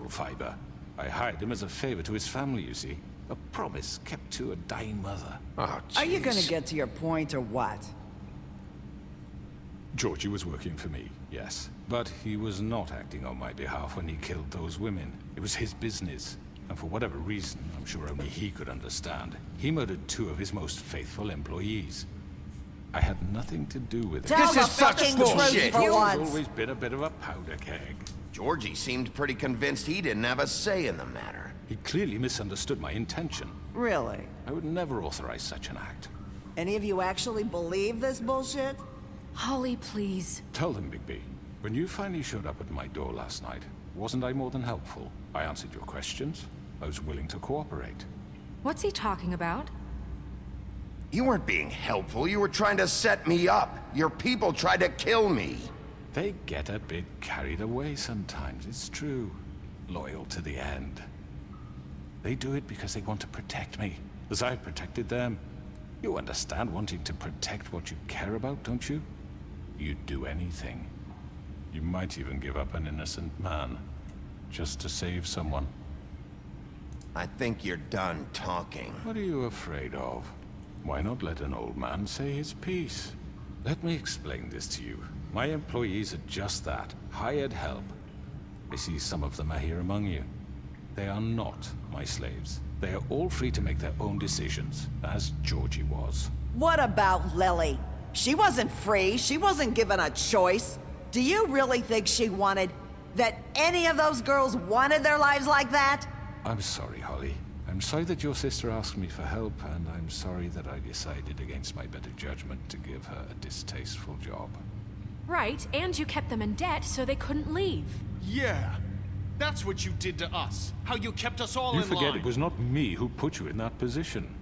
moral fiber. I hired him as a favor to his family, you see. A promise kept to a dying mother. Oh, jeez. Are you gonna get to your point or what? Georgie was working for me, yes. But he was not acting on my behalf when he killed those women. It was his business. And for whatever reason, I'm sure only he could understand, he murdered 2 of his most faithful employees. I had nothing to do with it. Tell This is such fucking bullshit. truth for He's once. always been a bit of a powder keg. Georgie seemed pretty convinced he didn't have a say in the matter. He clearly misunderstood my intention. Really? I would never authorize such an act. Any of you actually believe this bullshit? Holly, please. Tell them, Bigby. When you finally showed up at my door last night, wasn't I more than helpful? I answered your questions. I was willing to cooperate. What's he talking about? You weren't being helpful. You were trying to set me up. Your people tried to kill me. They get a bit carried away sometimes, it's true. Loyal to the end. They do it because they want to protect me, as I protected them. You understand wanting to protect what you care about, don't you? You'd do anything. You might even give up an innocent man, just to save someone. I think you're done talking. What are you afraid of? Why not let an old man say his piece? Let me explain this to you. My employees are just that, hired help. I see some of them are here among you. They are not my slaves. They are all free to make their own decisions, as Georgie was. What about Lily? She wasn't free. She wasn't given a choice. Do you really think she wanted... that any of those girls wanted their lives like that? I'm sorry, Holly. I'm sorry that your sister asked me for help, and I'm sorry that I decided against my better judgment to give her a distasteful job. Right, and you kept them in debt so they couldn't leave. Yeah, that's what you did to us. How you kept us all in line. You forget it was not me who put you in that position.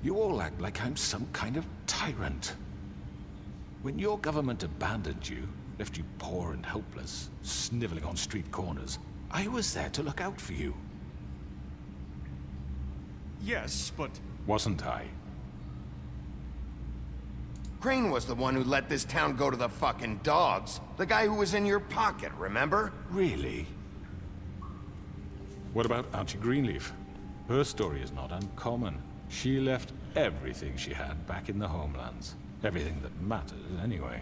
You all act like I'm some kind of tyrant. When your government abandoned you, left you poor and helpless, sniveling on street corners, I was there to look out for you. Yes, but... Wasn't I? Crane was the one who let this town go to the fucking dogs. The guy who was in your pocket, remember? Really? What about Auntie Greenleaf? Her story is not uncommon. She left everything she had back in the homelands. Everything that mattered, anyway.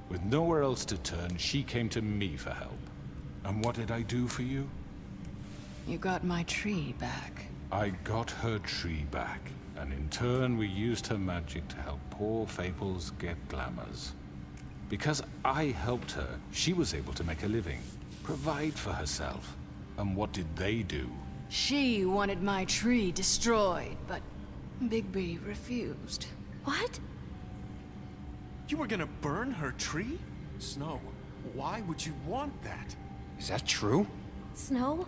With nowhere else to turn, she came to me for help. And what did I do for you? You got my tree back. I got her tree back, and in turn we used her magic to help poor Fables get glamours. Because I helped her, she was able to make a living, provide for herself. And what did they do? She wanted my tree destroyed, but Bigby refused. What? You were gonna burn her tree? Snow, why would you want that? Is that true? Snow?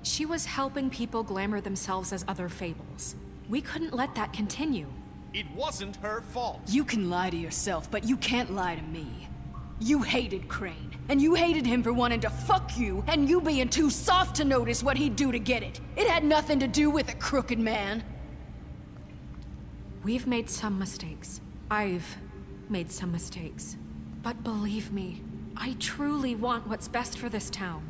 She was helping people glamour themselves as other Fables. We couldn't let that continue. It wasn't her fault. You can lie to yourself, but you can't lie to me. You hated Crane, and you hated him for wanting to fuck you, and you being too soft to notice what he'd do to get it. It had nothing to do with a crooked man. We've made some mistakes. I've made some mistakes. But believe me, I truly want what's best for this town.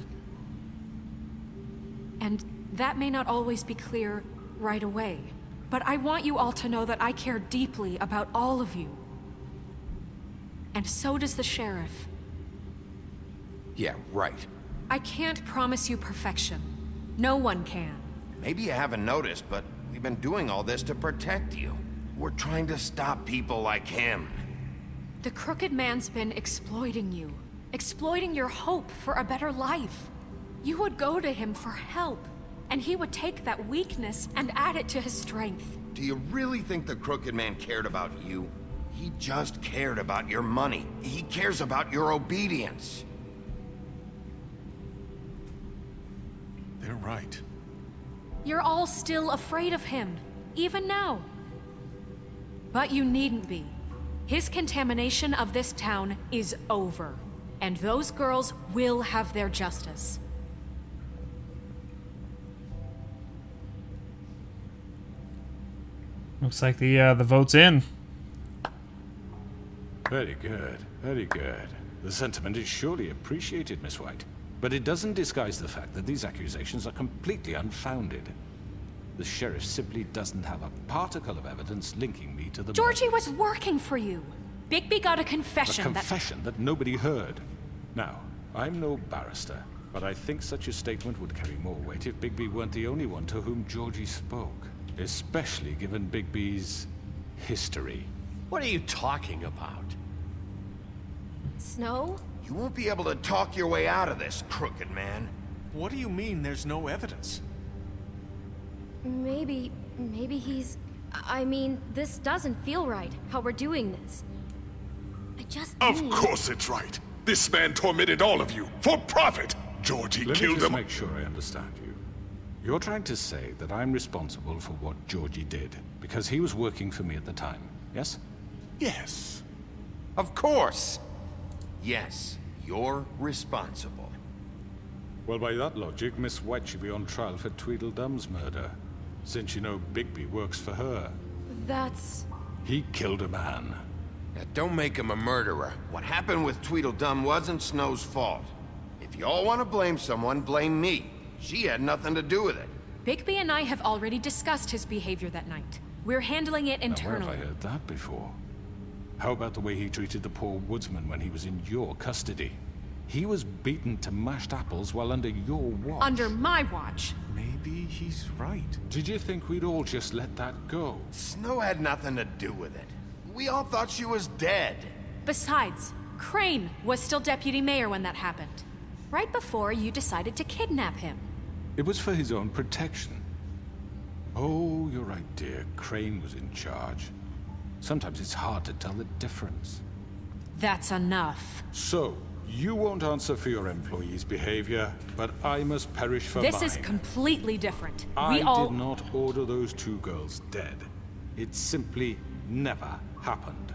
And that may not always be clear right away, but I want you all to know that I care deeply about all of you. And so does the sheriff. Yeah, right. I can't promise you perfection. No one can. Maybe you haven't noticed, but we've been doing all this to protect you. We're trying to stop people like him. The crooked man's been exploiting you. Exploiting your hope for a better life. You would go to him for help, and he would take that weakness and add it to his strength. Do you really think the crooked man cared about you? He just cared about your money. He cares about your obedience. They're right. You're all still afraid of him, even now. But you needn't be. His contamination of this town is over, and those girls will have their justice. Looks like the vote's in. Very good, very good. The sentiment is surely appreciated, Miss White. But it doesn't disguise the fact that these accusations are completely unfounded. The sheriff simply doesn't have a particle of evidence linking me to the Georgie murders. was working for you. Bigby got a A confession confession that nobody heard. Now, I'm no barrister, but I think such a statement would carry more weight if Bigby weren't the only one to whom Georgie spoke. Especially given Bigby's history. What are you talking about? Snow? You won't be able to talk your way out of this, crooked man. What do you mean there's no evidence? Maybe he's... I mean, this doesn't feel right, how we're doing this. I just Of need... course it's right. This man tormented all of you for profit. Georgie Let me killed just them. make sure I understand you. You're trying to say that I'm responsible for what Georgie did, because he was working for me at the time, yes? Yes. Of course. Yes, you're responsible. Well, by that logic, Miss White should be on trial for Tweedledum's murder, since you know Bigby works for her. That's... He killed a man. Now, don't make him a murderer. What happened with Tweedledum wasn't Snow's fault. If you all want to blame someone, blame me. She had nothing to do with it. Bigby and I have already discussed his behavior that night. We're handling it Now, internally. where have I heard that before? How about the way he treated the poor woodsman when he was in your custody? He was beaten to mashed apples while under your watch. Under my watch. Maybe he's right. Did you think we'd all just let that go? Snow had nothing to do with it. We all thought she was dead. Besides, Crane was still deputy mayor when that happened. Right before you decided to kidnap him. It was for his own protection. Oh, you're right, dear. Crane was in charge. Sometimes it's hard to tell the difference. That's enough. So, you won't answer for your employees' behavior, but I must perish for mine. This is completely different. I did not order those two girls dead. It simply never happened.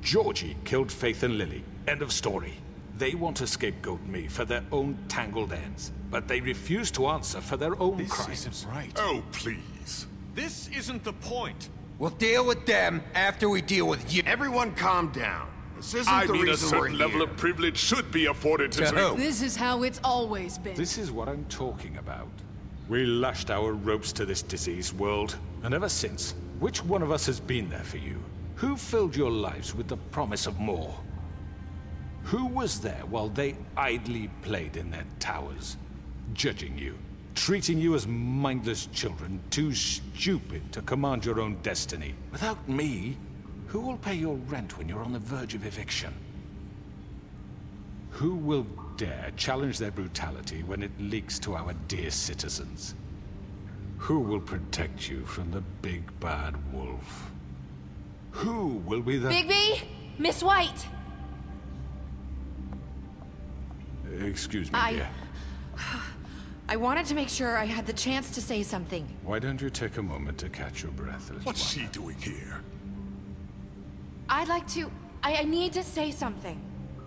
Georgie killed Faith and Lily. End of story. They want to scapegoat me for their own tangled ends, but they refuse to answer for their own This crimes. isn't right. Oh, please. This isn't the point. We'll deal with them after we deal with you. Everyone calm down. This isn't I the mean, a reason we're certain level here. of privilege should be afforded to... To who? This is how it's always been. This is what I'm talking about. We lashed our ropes to this diseased world, and ever since, which one of us has been there for you? Who filled your lives with the promise of more? Who was there while they idly played in their towers, judging you, treating you as mindless children, too stupid to command your own destiny? Without me, who will pay your rent when you're on the verge of eviction? Who will dare challenge their brutality when it leaks to our dear citizens? Who will protect you from the big bad wolf? Who will be the... Bigby? Miss White! Excuse me, dear. I wanted to make sure I had the chance to say something. Why don't you take a moment to catch your breath? What's she doing here? I'd like to... I need to say something.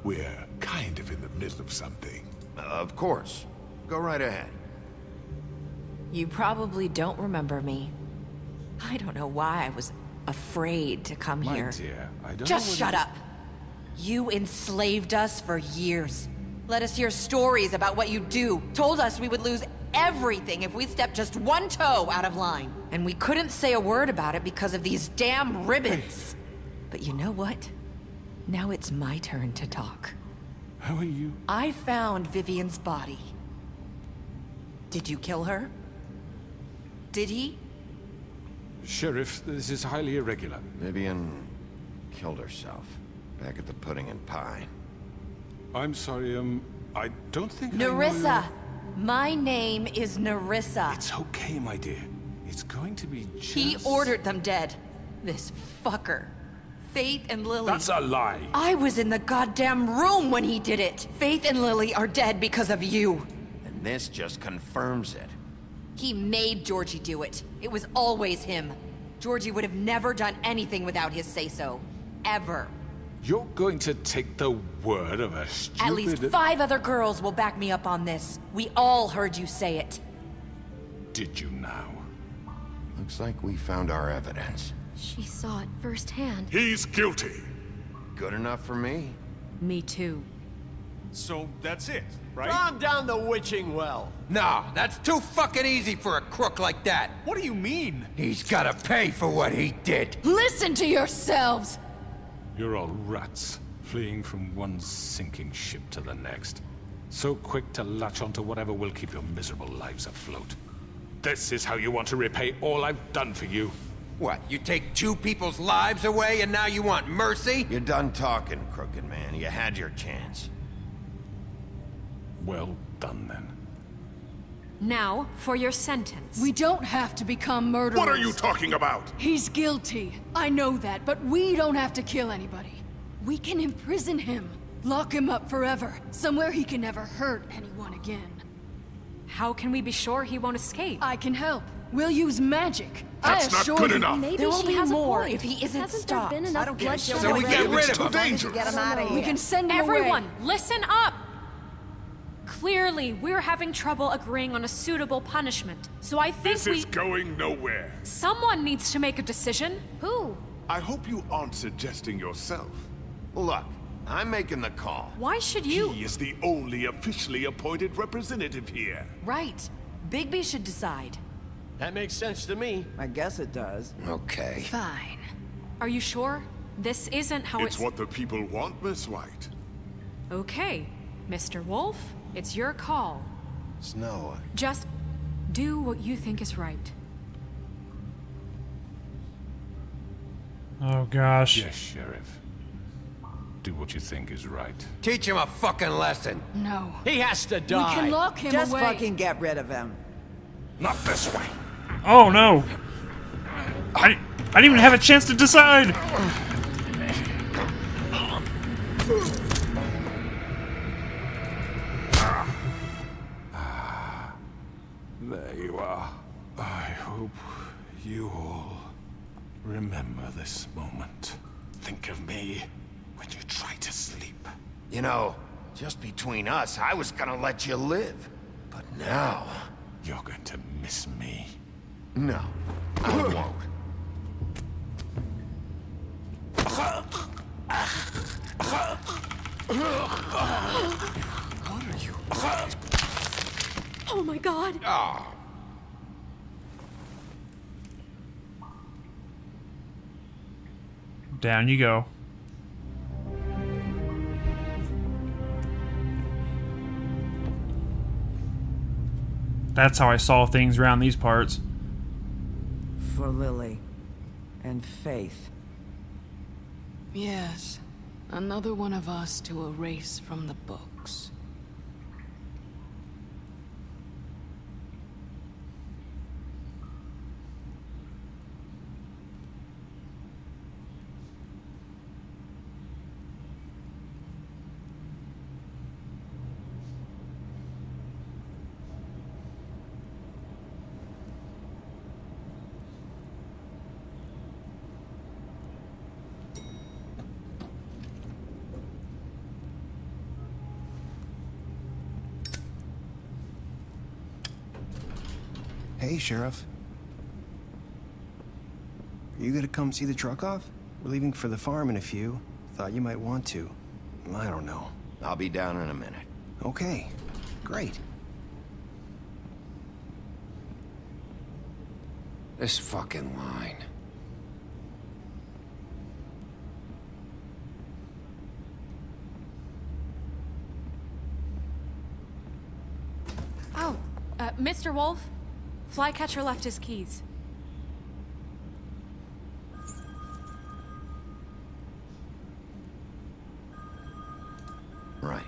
We're kind of in the middle of something. Of course. Go right ahead. You probably don't remember me. I don't know why I was afraid to come My here. dear, I don't Just know shut up. You enslaved us for years. Let us hear stories about what you do. Told us we would lose everything if we stepped just one toe out of line. And we couldn't say a word about it because of these damn ribbons. But you know what? Now it's my turn to talk. How are you? I found Vivian's body. Did you kill her? Did he? Sheriff, this is highly irregular. Vivian killed herself back at the Pudding and Pie. I'm sorry, I don't think Nerissa! My name is Nerissa. It's okay, my dear. It's going to be just... He ordered them dead. This fucker. Faith and Lily. That's a lie! I was in the goddamn room when he did it. Faith and Lily are dead because of you. And this just confirms it. He made Georgie do it. It was always him. Georgie would have never done anything without his say-so. Ever. You're going to take the word of a stupid... At least 5 other girls will back me up on this. We all heard you say it. Did you now? Looks like we found our evidence. She saw it firsthand. He's guilty. Good enough for me. Me too. So that's it, right? Calm down the witching well. No, that's too fucking easy for a crook like that. What do you mean? He's gotta pay for what he did. Listen to yourselves! You're all rats, fleeing from one sinking ship to the next. So quick to latch onto whatever will keep your miserable lives afloat. This is how you want to repay all I've done for you. What, you take 2 people's lives away and now you want mercy? You're done talking, crooked man. You had your chance. Well done, then. Now, for your sentence. We don't have to become murderers. What are you talking about? He's guilty. I know that, but we don't have to kill anybody. We can imprison him. Lock him up forever. Somewhere he can never hurt anyone again. How can we be sure he won't escape? I can help. We'll use magic. That's not good enough. Maybe There will she be has more a point. if he isn't Hasn't stopped. there been I enough don't care. bloodshed? So we get rid of Too him. dangerous. Get him out of here. We can send him Everyone, away. listen up! Clearly, we're having trouble agreeing on a suitable punishment. So I think This is going nowhere. someone needs to make a decision. Who? I hope you aren't suggesting yourself. Look, I'm making the call. Why should you? He is the only officially appointed representative here. Right. Bigby should decide. That makes sense to me. I guess it does. Okay. Fine. Are you sure? This isn't how It's what the people want, Miss White. Okay, Mr. Wolf, it's your call. Snow. Just do what you think is right. Oh gosh. Yes, Sheriff. Do what you think is right. Teach him a fucking lesson. No. He has to We die. can lock him Just away. fucking get rid of him. Not this way. Oh no. I didn't even have a chance to decide. There you are. I hope you all remember this moment. Think of me when you try to sleep. You know, just between us, I was gonna let you live. But now... You're going to miss me. No, I won't. What are you? Oh my god. Oh. Down you go. That's how I saw things around these parts. For Lily. And Faith. Yes. Another one of us to erase from the books. Hey, Sheriff. Are you gonna come see the truck off? We're leaving for the farm in a few. Thought you might want to. I don't know. I'll be down in a minute. Okay, great. This fucking line. Oh, Mr. Wolf, Flycatcher left his keys. Right.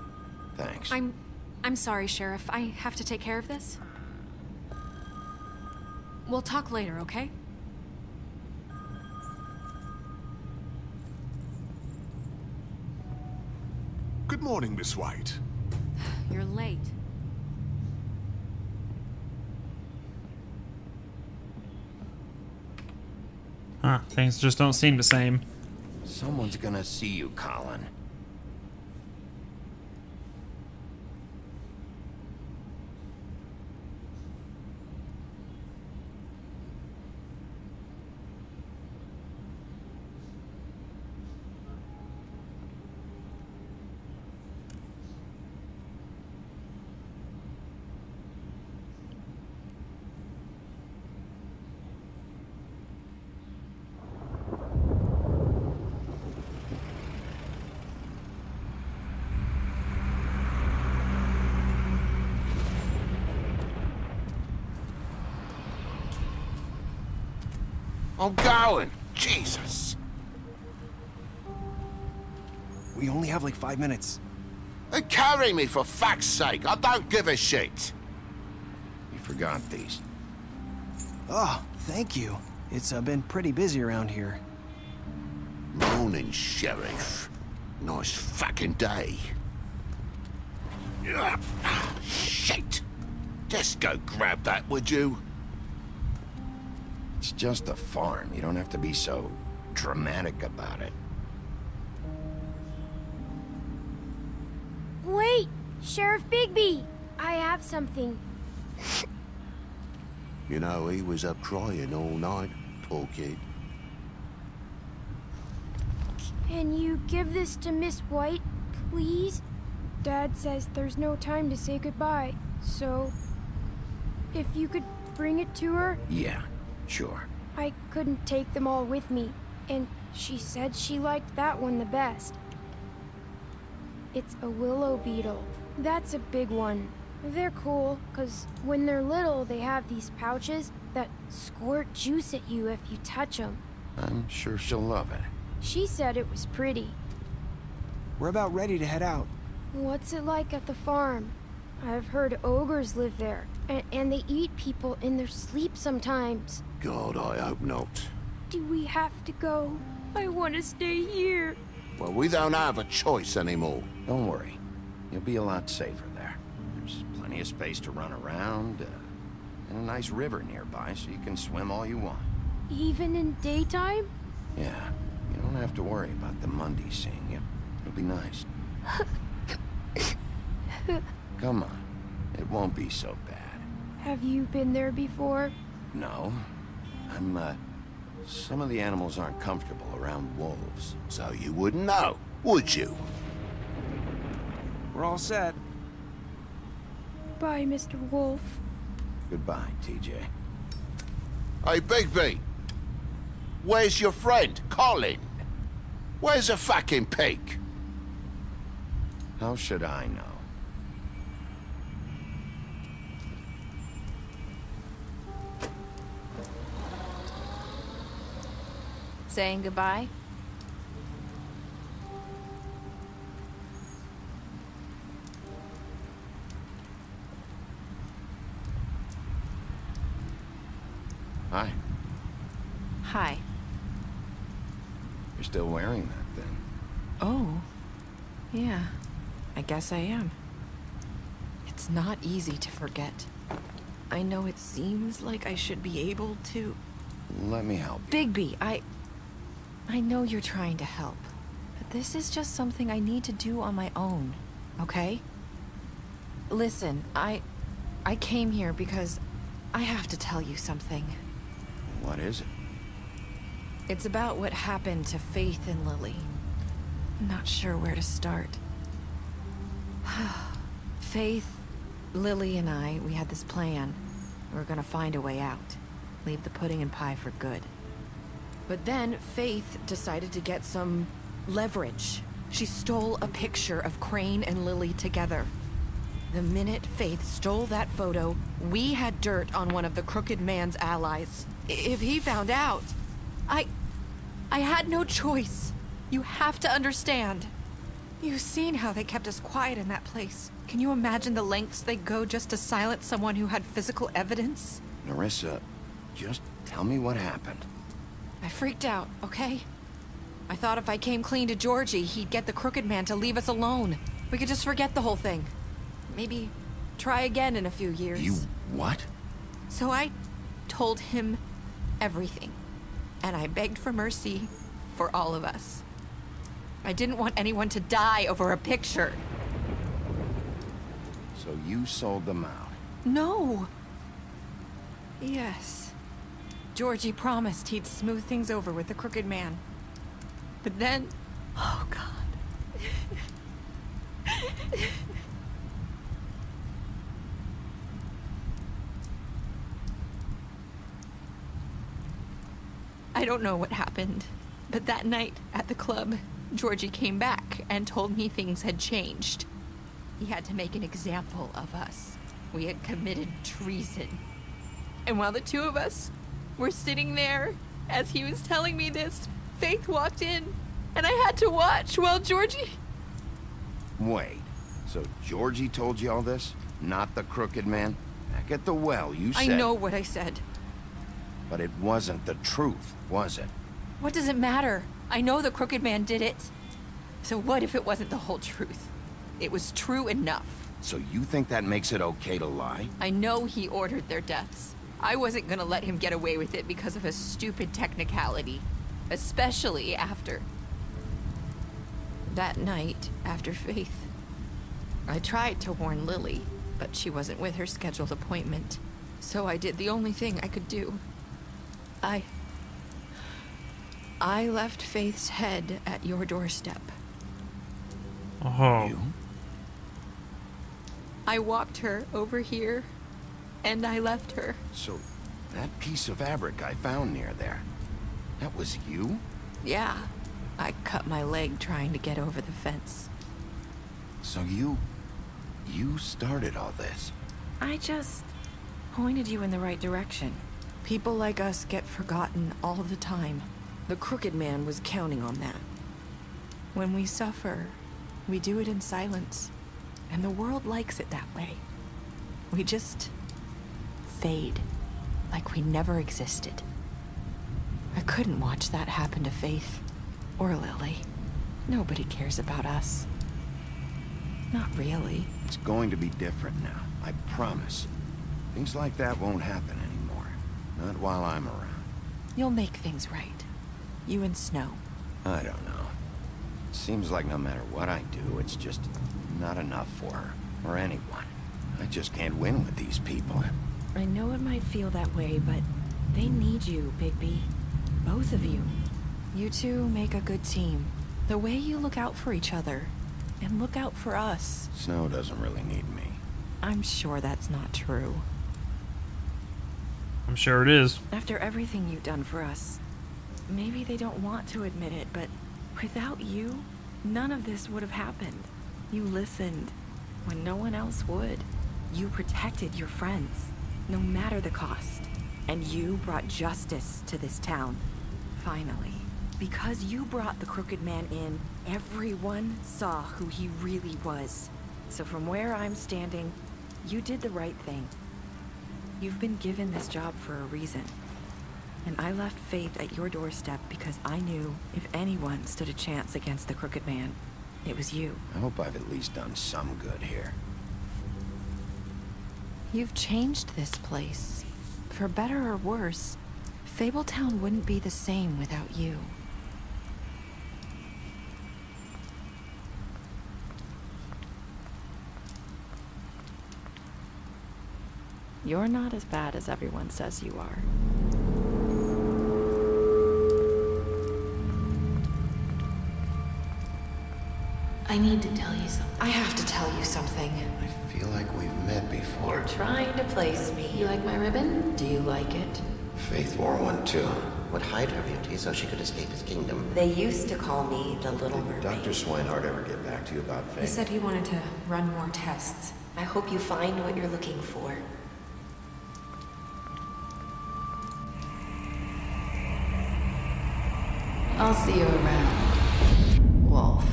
Thanks. I'm sorry, Sheriff. I have to take care of this. We'll talk later, okay? Good morning, Miss White. You're late. Huh, things just don't seem the same. Someone's gonna see you, Colin. I'm going. Jesus. We only have like 5 minutes. Carry me for fuck's sake. I don't give a shit. You forgot these. Oh, thank you. It's been pretty busy around here. Morning, Sheriff. Nice fucking day. Ugh, shit. Just go grab that, would you? It's just a farm. You don't have to be so dramatic about it. Wait! Sheriff Bigby! I have something. You know, he was up crying all night, poor kid. Can you give this to Miss White, please? Dad says there's no time to say goodbye, so... if you could bring it to her? Yeah, sure. I couldn't take them all with me, and she said she liked that one the best. It's a willow beetle. That's a big one. They're cool, because when they're little, they have these pouches that squirt juice at you if you touch them. I'm sure she'll love it. She said it was pretty. We're about ready to head out. What's it like at the farm? I've heard ogres live there, and they eat people in their sleep sometimes. God, I hope not. Do we have to go? I want to stay here. Well, we don't have a choice anymore. Don't worry. You'll be a lot safer there. There's plenty of space to run around, and a nice river nearby, so you can swim all you want. Even in daytime? Yeah. You don't have to worry about the Mundies seeing you. It'll be nice. Come on. It won't be so bad. Have you been there before? No. Some of the animals aren't comfortable around wolves. So you wouldn't know, would you? We're all set. Bye, Mr. Wolf. Goodbye, TJ. Hey, Bigby! Where's your friend, Colin? Where's the fucking pig? How should I know? Saying goodbye? Hi. Hi. You're still wearing that thing. Oh. Yeah. I guess I am. It's not easy to forget. I know it seems like I should be able to... Let me help you. Bigby, I know you're trying to help, but this is just something I need to do on my own, okay? Listen, I came here because I have to tell you something. What is it? It's about what happened to Faith and Lily. I'm not sure where to start. Faith, Lily, and I, we had this plan. We were gonna find a way out. Leave the pudding and pie for good. But then Faith decided to get some leverage. She stole a picture of Crane and Lily together. The minute Faith stole that photo, we had dirt on one of the Crooked Man's allies. If he found out, I had no choice. You have to understand. You've seen how they kept us quiet in that place. Can you imagine the lengths they go just to silence someone who had physical evidence? Nerissa, just tell me what happened. I freaked out, okay? I thought if I came clean to Georgie, he'd get the Crooked Man to leave us alone. We could just forget the whole thing. Maybe try again in a few years. You what? So I told him everything. And I begged for mercy for all of us. I didn't want anyone to die over a picture. So you sold them out? No. Yes. Georgie promised he'd smooth things over with the Crooked Man. But then... Oh, God. I don't know what happened, but that night at the club, Georgie came back and told me things had changed. He had to make an example of us. We had committed treason. And while the two of us were sitting there as he was telling me this, Faith walked in, and I had to watch while Georgie... Wait, so Georgie told you all this? Not the crooked man? Back at the well, you said... I know what I said. But it wasn't the truth, was it? What does it matter? I know the crooked man did it. So what if it wasn't the whole truth? It was true enough. So you think that makes it okay to lie? I know he ordered their deaths. I wasn't gonna let him get away with it because of a stupid technicality. Especially after... that night, after Faith. I tried to warn Lily, but she wasn't with her scheduled appointment. So I did the only thing I could do. I left Faith's head at your doorstep. Oh. You? I walked her over here, and I left her. So, that piece of fabric I found near there, that was you? Yeah. I cut my leg trying to get over the fence. So you started all this? I just pointed you in the right direction. People like us get forgotten all the time. The crooked man was counting on that. When we suffer, we do it in silence. And the world likes it that way. We just fade, like we never existed. I couldn't watch that happen to Faith, or Lily. Nobody cares about us. Not really. It's going to be different now, I promise. Things like that won't happen anymore. Not while I'm around. You'll make things right. You and Snow. I don't know. It seems like no matter what I do, it's just not enough for her, or anyone. I just can't win with these people. I know it might feel that way, but they need you, Bigby. Both of you. You two make a good team. The way you look out for each other, and look out for us. Snow doesn't really need me. I'm sure that's not true. I'm sure it is. After everything you've done for us, maybe they don't want to admit it, but without you, none of this would have happened. You listened when no one else would. You protected your friends, no matter the cost. And you brought justice to this town. Finally. Because you brought the crooked man in, everyone saw who he really was. So from where I'm standing, you did the right thing. You've been given this job for a reason. And I left Faith at your doorstep because I knew if anyone stood a chance against the crooked man, it was you. I hope I've at least done some good here. You've changed this place. For better or worse, Fabletown wouldn't be the same without you. You're not as bad as everyone says you are. I need to tell you something. I have to tell you something. I feel like we've met before. You're trying to place me. You like my ribbon? Do you like it? Faith wore one too. Would hide her beauty so she could escape his kingdom. They used to call me the Little Mermaid. Did Dr. Swinehart ever get back to you about Faith? He said he wanted to run more tests. I hope you find what you're looking for. I'll see you around, Wolf.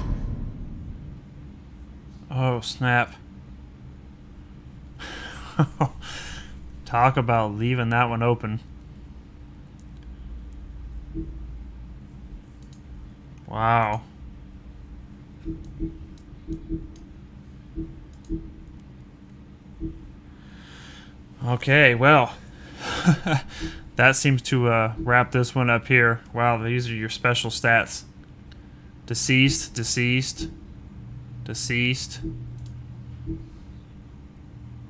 Oh, snap. Talk about leaving that one open. Wow. Okay, well, that seems to wrap this one up here. Wow, these are your special stats. Deceased, deceased, deceased.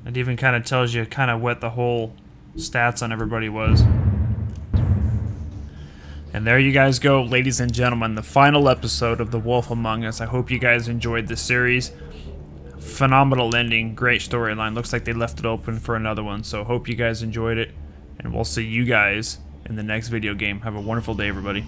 It even kind of tells you kind of what the whole stats on everybody was. And there you guys go, ladies and gentlemen, the final episode of The Wolf Among Us. I hope you guys enjoyed this series. Phenomenal ending, great storyline. Looks like they left it open for another one, so hope you guys enjoyed it. And we'll see you guys in the next video game. Have a wonderful day, everybody.